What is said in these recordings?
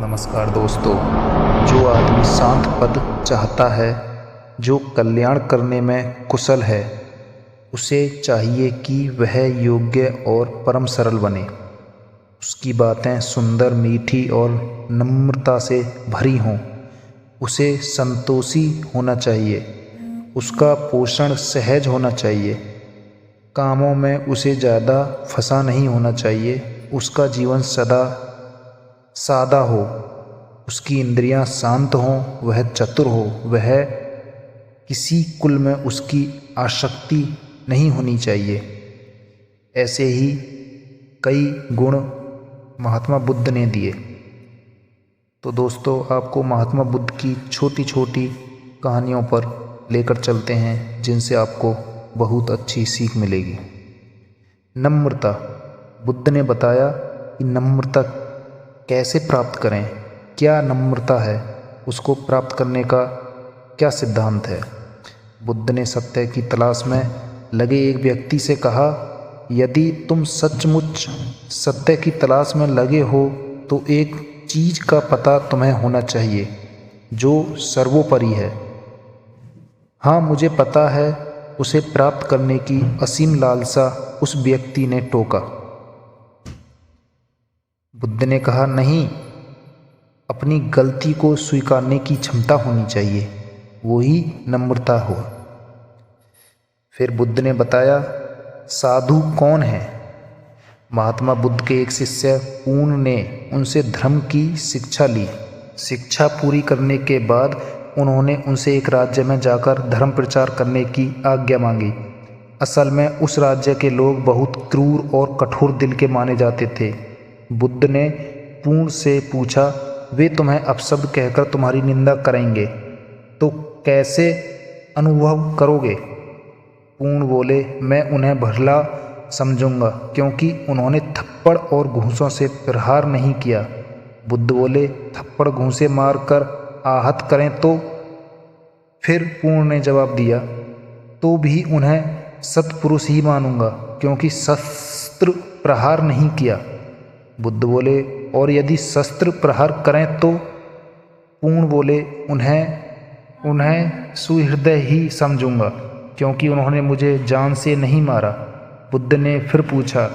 नमस्कार दोस्तों। जो आदमी शांत पद चाहता है, जो कल्याण करने में कुशल है, उसे चाहिए कि वह योग्य और परम सरल बने। उसकी बातें सुंदर, मीठी और नम्रता से भरी हों। उसे संतोषी होना चाहिए। उसका पोषण सहज होना चाहिए। कामों में उसे ज़्यादा फंसा नहीं होना चाहिए। उसका जीवन सदा सादा हो। उसकी इंद्रियां शांत हों। वह चतुर हो। वह किसी कुल में उसकी आसक्ति नहीं होनी चाहिए। ऐसे ही कई गुण महात्मा बुद्ध ने दिए। तो दोस्तों, आपको महात्मा बुद्ध की छोटी छोटी कहानियों पर लेकर चलते हैं, जिनसे आपको बहुत अच्छी सीख मिलेगी। नम्रता। बुद्ध ने बताया कि नम्रता कैसे प्राप्त करें, क्या नम्रता है, उसको प्राप्त करने का क्या सिद्धांत है। बुद्ध ने सत्य की तलाश में लगे एक व्यक्ति से कहा, यदि तुम सचमुच सत्य की तलाश में लगे हो तो एक चीज़ का पता तुम्हें होना चाहिए जो सर्वोपरि है। हाँ, मुझे पता है, उसे प्राप्त करने की असीम लालसा उस व्यक्ति ने टोका। बुद्ध ने कहा, नहीं, अपनी गलती को स्वीकारने की क्षमता होनी चाहिए, वही नम्रता हो। फिर बुद्ध ने बताया, साधु कौन है। महात्मा बुद्ध के एक शिष्य पूर्ण ने उनसे धर्म की शिक्षा ली। शिक्षा पूरी करने के बाद उन्होंने उनसे एक राज्य में जाकर धर्म प्रचार करने की आज्ञा मांगी। असल में उस राज्य के लोग बहुत क्रूर और कठोर दिल के माने जाते थे। बुद्ध ने पूर्ण से पूछा, वे तुम्हें अपशब्द कहकर तुम्हारी निंदा करेंगे तो कैसे अनुभव करोगे। पूर्ण बोले, मैं उन्हें भला समझूंगा, क्योंकि उन्होंने थप्पड़ और घूंसों से प्रहार नहीं किया। बुद्ध बोले, थप्पड़ घूंसे मारकर आहत करें तो। फिर पूर्ण ने जवाब दिया, तो भी उन्हें सत्पुरुष ही मानूंगा, क्योंकि शस्त्र प्रहार नहीं किया। बुद्ध बोले, और यदि शस्त्र प्रहार करें तो। पूर्ण बोले, उन्हें सुहृदय ही समझूंगा, क्योंकि उन्होंने मुझे जान से नहीं मारा। बुद्ध ने फिर पूछा,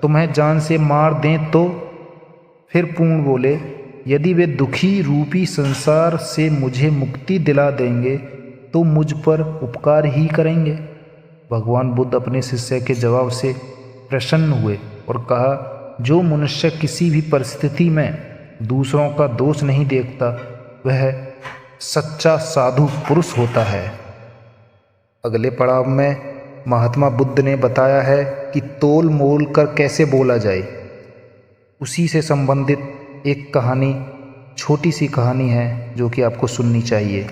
तुम्हें जान से मार दें तो। फिर पूर्ण बोले, यदि वे दुखी रूपी संसार से मुझे मुक्ति दिला देंगे तो मुझ पर उपकार ही करेंगे। भगवान बुद्ध अपने शिष्य के जवाब से प्रसन्न हुए और कहा, जो मनुष्य किसी भी परिस्थिति में दूसरों का दोष नहीं देखता, वह सच्चा साधु पुरुष होता है। अगले पड़ाव में महात्मा बुद्ध ने बताया है कि तोल मोल कर कैसे बोला जाए। उसी से संबंधित एक कहानी, छोटी सी कहानी है, जो कि आपको सुननी चाहिए।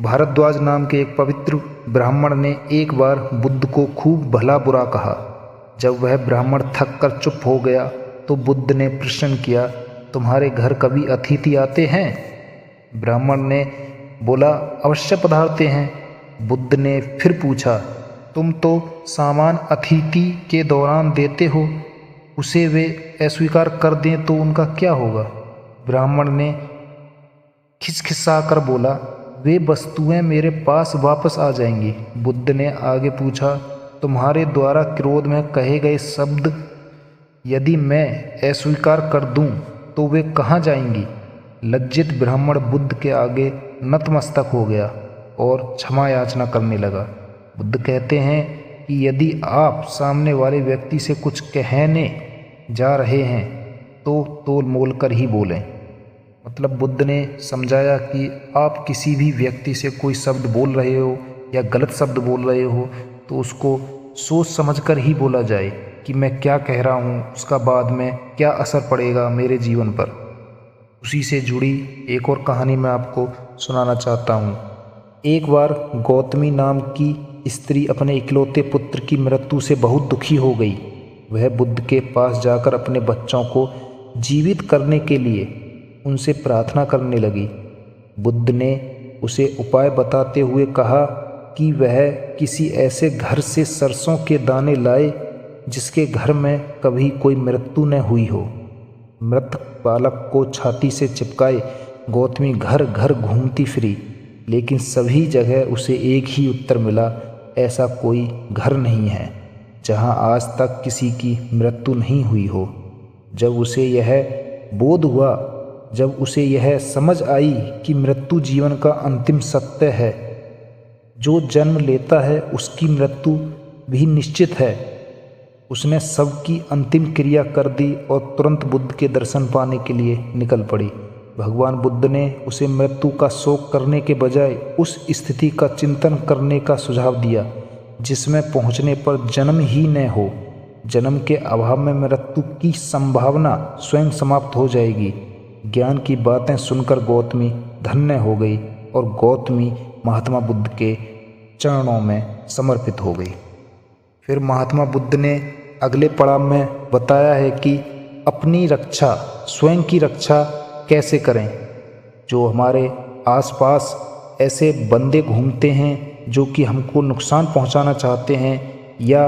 भारद्वाज नाम के एक पवित्र ब्राह्मण ने एक बार बुद्ध को खूब भला बुरा कहा। जब वह ब्राह्मण थक कर चुप हो गया तो बुद्ध ने प्रश्न किया, तुम्हारे घर कभी अतिथि आते हैं। ब्राह्मण ने बोला, अवश्य पधारते हैं। बुद्ध ने फिर पूछा, तुम तो सामान अतिथि के दौरान देते हो, उसे वे अस्वीकार कर दें तो उनका क्या होगा। ब्राह्मण ने खिसखिसाकर बोला, वे वस्तुएं मेरे पास वापस आ जाएंगी। बुद्ध ने आगे पूछा, तुम्हारे द्वारा क्रोध में कहे गए शब्द यदि मैं अस्वीकार कर दूं तो वे कहाँ जाएंगी। लज्जित ब्राह्मण बुद्ध के आगे नतमस्तक हो गया और क्षमा याचना करने लगा। बुद्ध कहते हैं कि यदि आप सामने वाले व्यक्ति से कुछ कहने जा रहे हैं तो तोल मोल कर ही बोलें। मतलब बुद्ध ने समझाया कि आप किसी भी व्यक्ति से कोई शब्द बोल रहे हो या गलत शब्द बोल रहे हो तो उसको सोच समझकर ही बोला जाए कि मैं क्या कह रहा हूँ, उसका बाद में क्या असर पड़ेगा मेरे जीवन पर। उसी से जुड़ी एक और कहानी मैं आपको सुनाना चाहता हूँ। एक बार गौतमी नाम की स्त्री अपने इकलौते पुत्र की मृत्यु से बहुत दुखी हो गई। वह बुद्ध के पास जाकर अपने बच्चों को जीवित करने के लिए उनसे प्रार्थना करने लगी। बुद्ध ने उसे उपाय बताते हुए कहा कि वह किसी ऐसे घर से सरसों के दाने लाए जिसके घर में कभी कोई मृत्यु न हुई हो। मृत बालक को छाती से चिपकाए गौतमी घर घर घूमती फिरी, लेकिन सभी जगह उसे एक ही उत्तर मिला, ऐसा कोई घर नहीं है जहाँ आज तक किसी की मृत्यु नहीं हुई हो। जब उसे यह बोध हुआ, जब उसे यह समझ आई कि मृत्यु जीवन का अंतिम सत्य है, जो जन्म लेता है उसकी मृत्यु भी निश्चित है, उसने सबकी अंतिम क्रिया कर दी और तुरंत बुद्ध के दर्शन पाने के लिए निकल पड़ी। भगवान बुद्ध ने उसे मृत्यु का शोक करने के बजाय उस स्थिति का चिंतन करने का सुझाव दिया जिसमें पहुंचने पर जन्म ही न हो। जन्म के अभाव में मृत्यु की संभावना स्वयं समाप्त हो जाएगी। ज्ञान की बातें सुनकर गौतमी धन्य हो गई और गौतमी महात्मा बुद्ध के चरणों में समर्पित हो गई। फिर महात्मा बुद्ध ने अगले पड़ाव में बताया है कि अपनी रक्षा, स्वयं की रक्षा कैसे करें। जो हमारे आसपास ऐसे बंदे घूमते हैं जो कि हमको नुकसान पहुंचाना चाहते हैं, या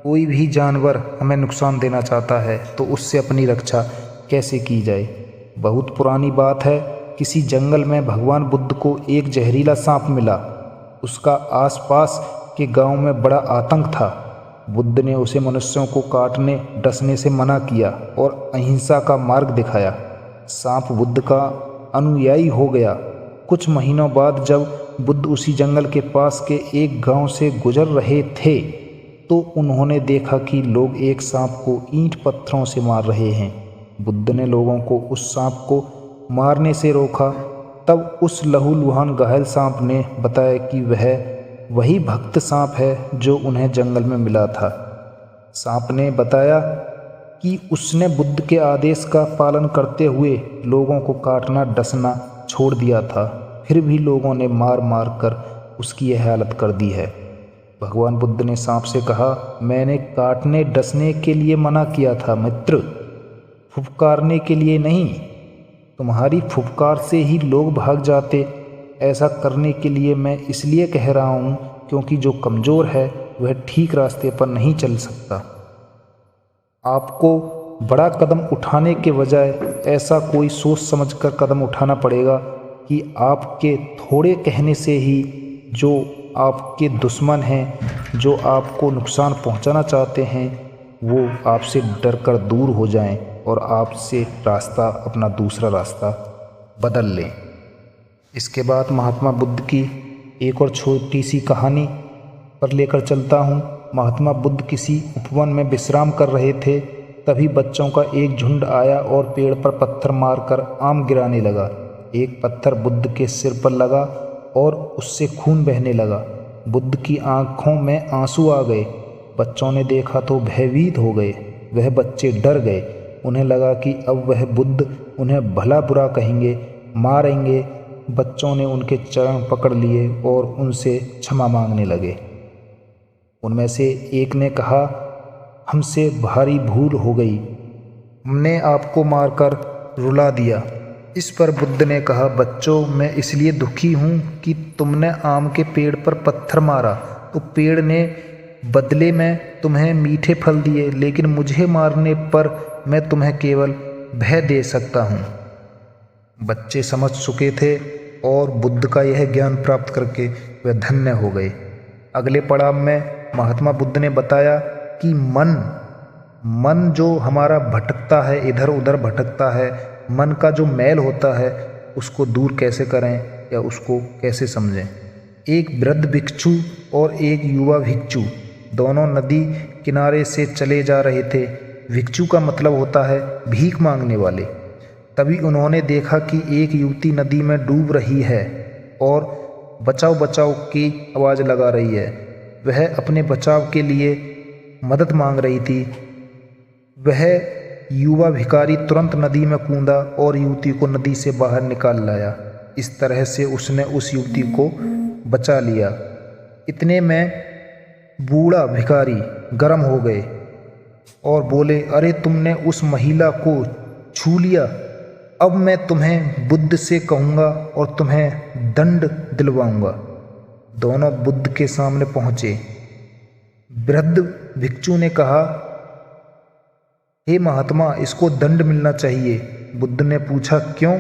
कोई भी जानवर हमें नुकसान देना चाहता है, तो उससे अपनी रक्षा कैसे की जाए। बहुत पुरानी बात है, किसी जंगल में भगवान बुद्ध को एक जहरीला सांप मिला। उसका आसपास के गांव में बड़ा आतंक था। बुद्ध ने उसे मनुष्यों को काटने डसने से मना किया और अहिंसा का मार्ग दिखाया। सांप बुद्ध का अनुयायी हो गया। कुछ महीनों बाद जब बुद्ध उसी जंगल के पास के एक गांव से गुजर रहे थे, तो उन्होंने देखा कि लोग एक सांप को ईंट पत्थरों से मार रहे हैं। बुद्ध ने लोगों को उस सांप को मारने से रोका। तब उस लहूलुहान घायल सांप ने बताया कि वह वही भक्त सांप है जो उन्हें जंगल में मिला था। सांप ने बताया कि उसने बुद्ध के आदेश का पालन करते हुए लोगों को काटना डसना छोड़ दिया था, फिर भी लोगों ने मार मार कर उसकी यह हालत कर दी है। भगवान बुद्ध ने सांप से कहा, मैंने काटने डसने के लिए मना किया था मित्र, फुफकारने के लिए नहीं। तुम्हारी फुफकार से ही लोग भाग जाते। ऐसा करने के लिए मैं इसलिए कह रहा हूँ क्योंकि जो कमज़ोर है वह ठीक रास्ते पर नहीं चल सकता। आपको बड़ा कदम उठाने के बजाय ऐसा कोई सोच समझकर कदम उठाना पड़ेगा कि आपके थोड़े कहने से ही जो आपके दुश्मन हैं, जो आपको नुकसान पहुंचाना चाहते हैं, वो आपसे डरकर दूर हो जाएं और आपसे रास्ता, अपना दूसरा रास्ता बदल लें। इसके बाद महात्मा बुद्ध की एक और छोटी सी कहानी पर लेकर चलता हूँ। महात्मा बुद्ध किसी उपवन में विश्राम कर रहे थे। तभी बच्चों का एक झुंड आया और पेड़ पर पत्थर मारकर आम गिराने लगा। एक पत्थर बुद्ध के सिर पर लगा और उससे खून बहने लगा। बुद्ध की आंखों में आंसू आ गए। बच्चों ने देखा तो भयभीत हो गए। वह बच्चे डर गए। उन्हें लगा कि अब वह बुद्ध उन्हें भला बुरा कहेंगे, मारेंगे। बच्चों ने उनके चरण पकड़ लिए और उनसे क्षमा मांगने लगे। उनमें से एक ने कहा, हमसे भारी भूल हो गई, हमने आपको मारकर रुला दिया। इस पर बुद्ध ने कहा, बच्चों, मैं इसलिए दुखी हूँ कि तुमने आम के पेड़ पर पत्थर मारा तो पेड़ ने बदले में तुम्हें मीठे फल दिए, लेकिन मुझे मारने पर मैं तुम्हें केवल भय दे सकता हूँ। बच्चे समझ चुके थे और बुद्ध का यह ज्ञान प्राप्त करके वे धन्य हो गए। अगले पड़ाव में महात्मा बुद्ध ने बताया कि मन जो हमारा भटकता है, इधर उधर भटकता है, मन का जो मैल होता है, उसको दूर कैसे करें या उसको कैसे समझें। एक वृद्ध भिक्षु और एक युवा भिक्षु दोनों नदी किनारे से चले जा रहे थे। भिक्षु का मतलब होता है भीख मांगने वाले। तभी उन्होंने देखा कि एक युवती नदी में डूब रही है और बचाओ बचाओ की आवाज़ लगा रही है। वह अपने बचाव के लिए मदद मांग रही थी। वह युवा भिखारी तुरंत नदी में कूदा और युवती को नदी से बाहर निकाल लाया। इस तरह से उसने उस युवती को बचा लिया। इतने में बूढ़ा भिखारी गर्म हो गए और बोले, अरे तुमने उस महिला को छू लिया, अब मैं तुम्हें बुद्ध से कहूँगा और तुम्हें दंड दिलवाऊँगा। दोनों बुद्ध के सामने पहुँचे। वृद्ध भिक्षु ने कहा हे महात्मा, इसको दंड मिलना चाहिए। बुद्ध ने पूछा, क्यों?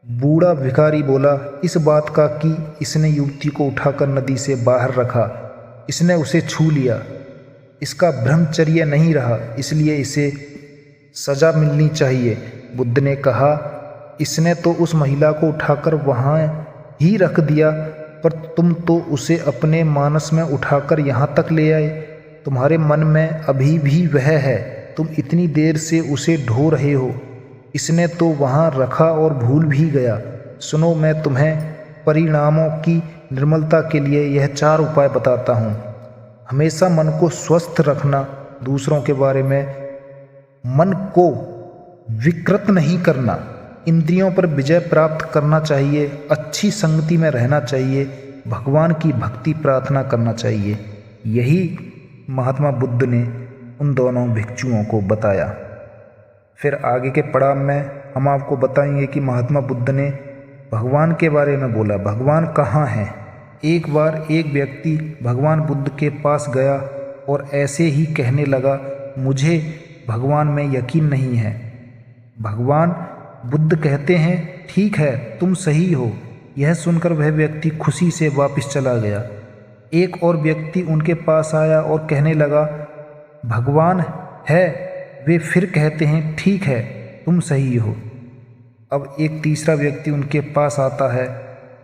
बूढ़ा भिखारी बोला, इस बात का कि इसने युवती को उठाकर नदी से बाहर रखा, इसने उसे छू लिया, इसका ब्रह्मचर्य नहीं रहा, इसलिए इसे सजा मिलनी चाहिए। बुद्ध ने कहा, इसने तो उस महिला को उठाकर वहाँ ही रख दिया, पर तुम तो उसे अपने मानस में उठाकर यहाँ तक ले आए। तुम्हारे मन में अभी भी वह है, तुम इतनी देर से उसे ढो रहे हो। इसने तो वहाँ रखा और भूल भी गया। सुनो, मैं तुम्हें परिणामों की निर्मलता के लिए यह 4 उपाय बताता हूँ। हमेशा मन को स्वस्थ रखना, दूसरों के बारे में मन को विकृत नहीं करना, इंद्रियों पर विजय प्राप्त करना चाहिए, अच्छी संगति में रहना चाहिए, भगवान की भक्ति प्रार्थना करना चाहिए। यही महात्मा बुद्ध ने उन दोनों भिक्षुओं को बताया। फिर आगे के पड़ाव में हम आपको बताएंगे कि महात्मा बुद्ध ने भगवान के बारे में बोला। भगवान कहाँ हैं? एक बार एक व्यक्ति भगवान बुद्ध के पास गया और ऐसे ही कहने लगा, मुझे भगवान में यकीन नहीं है। भगवान बुद्ध कहते हैं, ठीक है, तुम सही हो। यह सुनकर वह व्यक्ति खुशी से वापस चला गया। एक और व्यक्ति उनके पास आया और कहने लगा, भगवान है। वे फिर कहते हैं, ठीक है, तुम सही हो। अब एक तीसरा व्यक्ति उनके पास आता है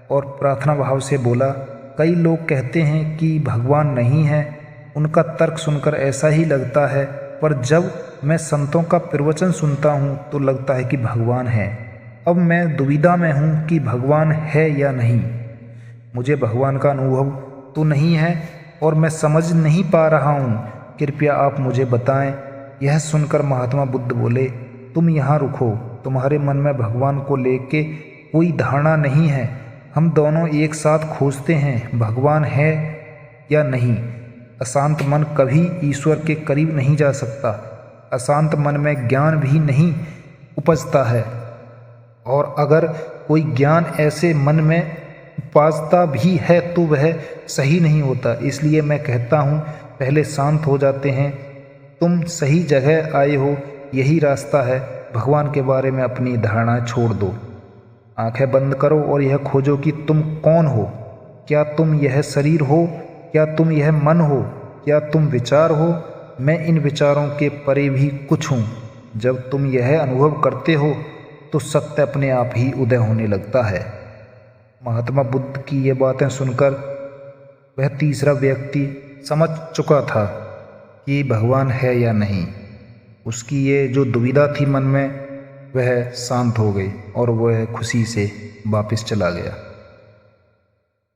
और प्रार्थना भाव से बोला, कई लोग कहते हैं कि भगवान नहीं है। उनका तर्क सुनकर ऐसा ही लगता है, पर जब मैं संतों का प्रवचन सुनता हूँ तो लगता है कि भगवान है। अब मैं दुविधा में हूँ कि भगवान है या नहीं। मुझे भगवान का अनुभव तो नहीं है और मैं समझ नहीं पा रहा हूँ। कृपया आप मुझे बताएं। यह सुनकर महात्मा बुद्ध बोले, तुम यहाँ रुको। तुम्हारे मन में भगवान को लेके कोई धारणा नहीं है। हम दोनों एक साथ खोजते हैं, भगवान है या नहीं। अशांत मन कभी ईश्वर के करीब नहीं जा सकता। अशांत मन में ज्ञान भी नहीं उपजता है, और अगर कोई ज्ञान ऐसे मन में उपजता भी है तो वह सही नहीं होता। इसलिए मैं कहता हूँ, पहले शांत हो जाते हैं। तुम सही जगह आए हो, यही रास्ता है। भगवान के बारे में अपनी धारणाएं छोड़ दो। आंखें बंद करो और यह खोजो कि तुम कौन हो। क्या तुम यह शरीर हो? क्या तुम यह मन हो? क्या तुम विचार हो? मैं इन विचारों के परे भी कुछ हूँ। जब तुम यह अनुभव करते हो तो सत्य अपने आप ही उदय होने लगता है। महात्मा बुद्ध की ये बातें सुनकर वह तीसरा व्यक्ति समझ चुका था कि भगवान है या नहीं। उसकी ये जो दुविधा थी मन में, वह शांत हो गई और वह खुशी से वापस चला गया।